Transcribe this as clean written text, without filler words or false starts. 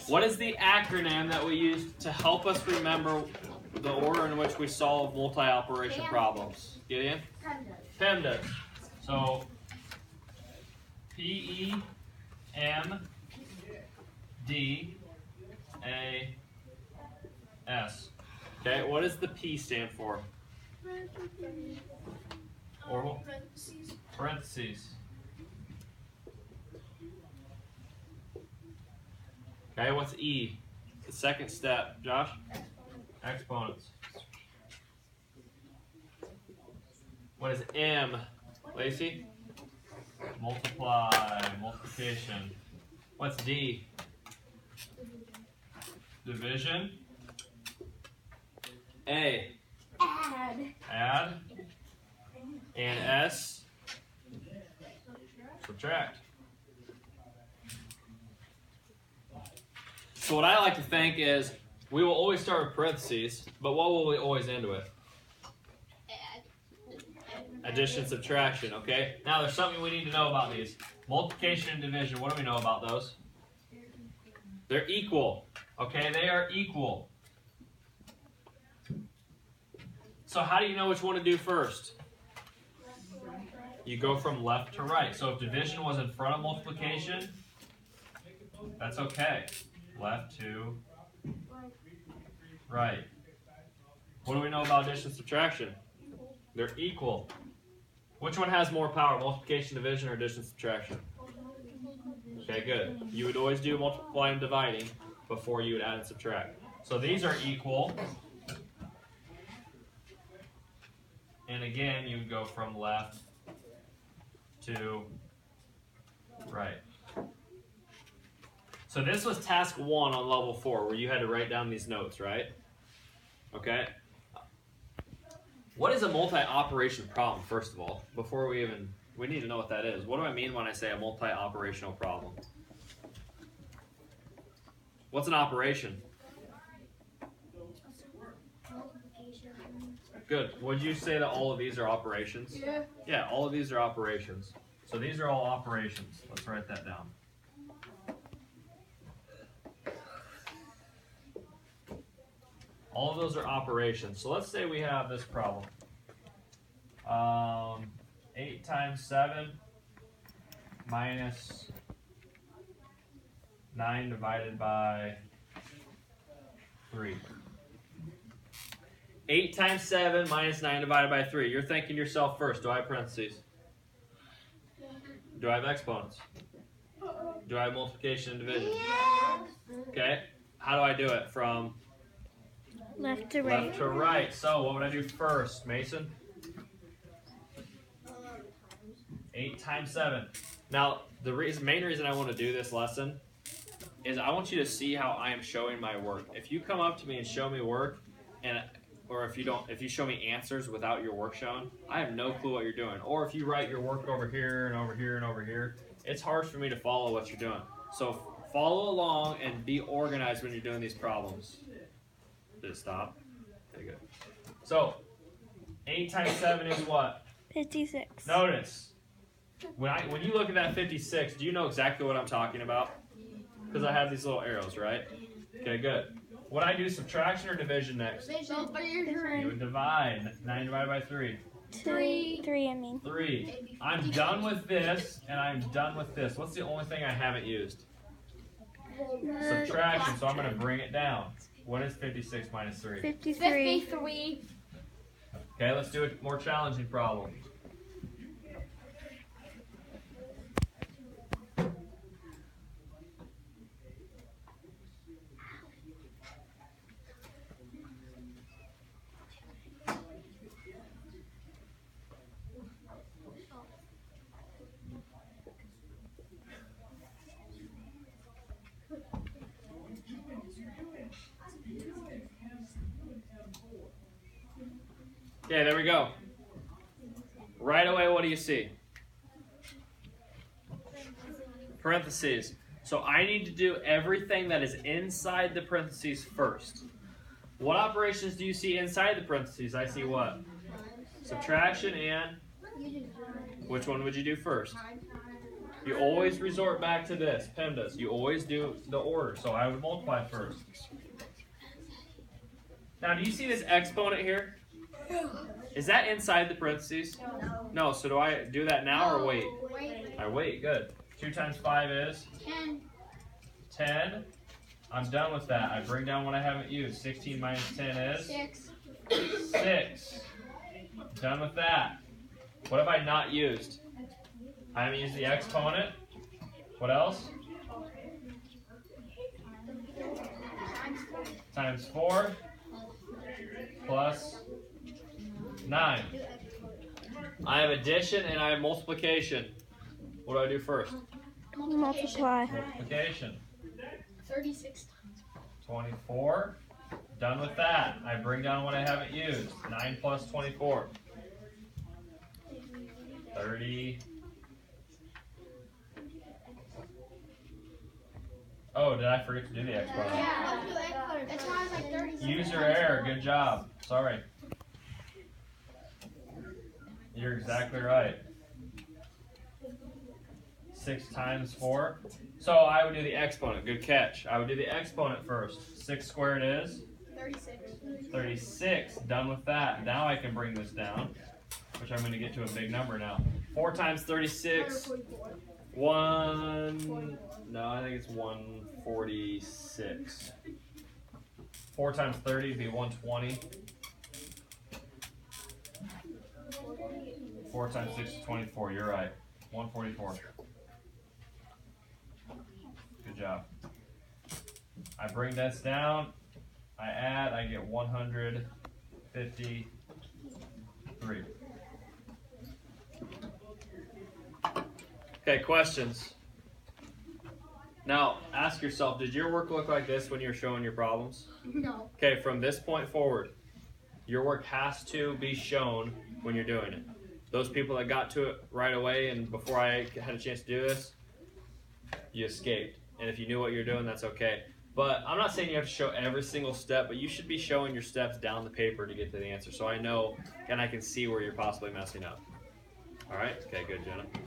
What is the acronym that we use to help us remember the order in which we solve multi-operation problems? Gideon? PEMDAS. So PEMDAS. Okay, what does the P stand for? Or parentheses. Okay, what's E? The second step, Josh? Exponents. What is M, Lacey? Multiply, multiplication. What's D? Division. A. Add. And S. Subtract. So what I like to think is we will always start with parentheses, but what will we always end with? Addition, subtraction, okay? Now there's something we need to know about these. Multiplication and division, what do we know about those? They're equal, okay? They are equal. So how do you know which one to do first? You go from left to right. So if division was in front of multiplication, that's okay. Left to right. What do we know about addition and subtraction? They're equal. Which one has more power, multiplication, division, or addition, subtraction? Okay, good. You would always do multiply and dividing before you would add and subtract. So these are equal. And again, you would go from left to right. So this was task 1 on level 4, where you had to write down these notes, right? Okay. What is a multi-operation problem, first of all? Before we need to know what that is. What do I mean when I say a multi-operational problem? What's an operation? Good. Would you say that all of these are operations? Yeah. Yeah, all of these are operations. So these are all operations. Let's write that down. All of those are operations. So let's say we have this problem. 8 times 7 minus 9 divided by 3. 8 times 7 minus 9 divided by 3. You're thinking yourself first. Do I have parentheses? Do I have exponents? Do I have multiplication and division? Okay. How do I do it? From left to right. Left to right. So what would I do first, Mason? 8 times 7. Now, the main reason I want to do this lesson is I want you to see how I am showing my work. If you come up to me and show me work, or if you show me answers without your work shown, I have no clue what you're doing. Or if you write your work over here and over here and over here, it's hard for me to follow what you're doing. So follow along and be organized when you're doing these problems. Did it stop? Okay, good. So 8 times 7 is what? 56. Notice, when you look at that 56, do you know exactly what I'm talking about? Because I have these little arrows, right? Okay, good. Would I do subtraction or division next? Division. You would divide. 9 divided by 3. 3, I mean. 3. I'm done with this, and I'm done with this. What's the only thing I haven't used? Subtraction, so I'm going to bring it down. What is 56 minus 3? 53. Okay, let's do a more challenging problem. Okay, there we go. Right away, what do you see? Parentheses. So I need to do everything that is inside the parentheses first. What operations do you see inside the parentheses? I see what? Subtraction and? Which one would you do first? You always resort back to this. PEMDAS. You always do the order. So I would multiply first. Now, do you see this exponent here? Is that inside the parentheses? No. So do I do that now or wait? I wait. Good. 2 times 5 is? 10. 10. I'm done with that. I bring down what I haven't used. 16 minus 10 is? 6. 6. Done with that. What have I not used? I haven't used the exponent. What else? Times 4 plus 9. I have addition and I have multiplication. What do I do first? Multiply. Multiplication. 36. 24. Done with that. I bring down what I haven't used. 9 plus 24. 30. Oh, did I forget to do the exponent? That's why I was like 36. User error. Good job. Sorry. You're exactly right. 6 times 4. So I would do the exponent. Good catch. I would do the exponent first. 6 squared is? 36. 36. Done with that. Now I can bring this down, which I'm going to get to a big number now. 4 times 36. 1. No, I think it's 146. 4 times 30 would be 120. 4 times 6 is 24. You're right. 144. Good job. I bring this down. I add. I get 153. Okay, questions. Now, ask yourself, did your work look like this when you were showing your problems? No. Okay, from this point forward, your work has to be shown when you're doing it. Those people that got to it right away and before I had a chance to do this, you escaped. And if you knew what you're doing, that's okay. But I'm not saying you have to show every single step, but you should be showing your steps down the paper to get to the answer so I know and I can see where you're possibly messing up. All right? Okay, good, Jenna.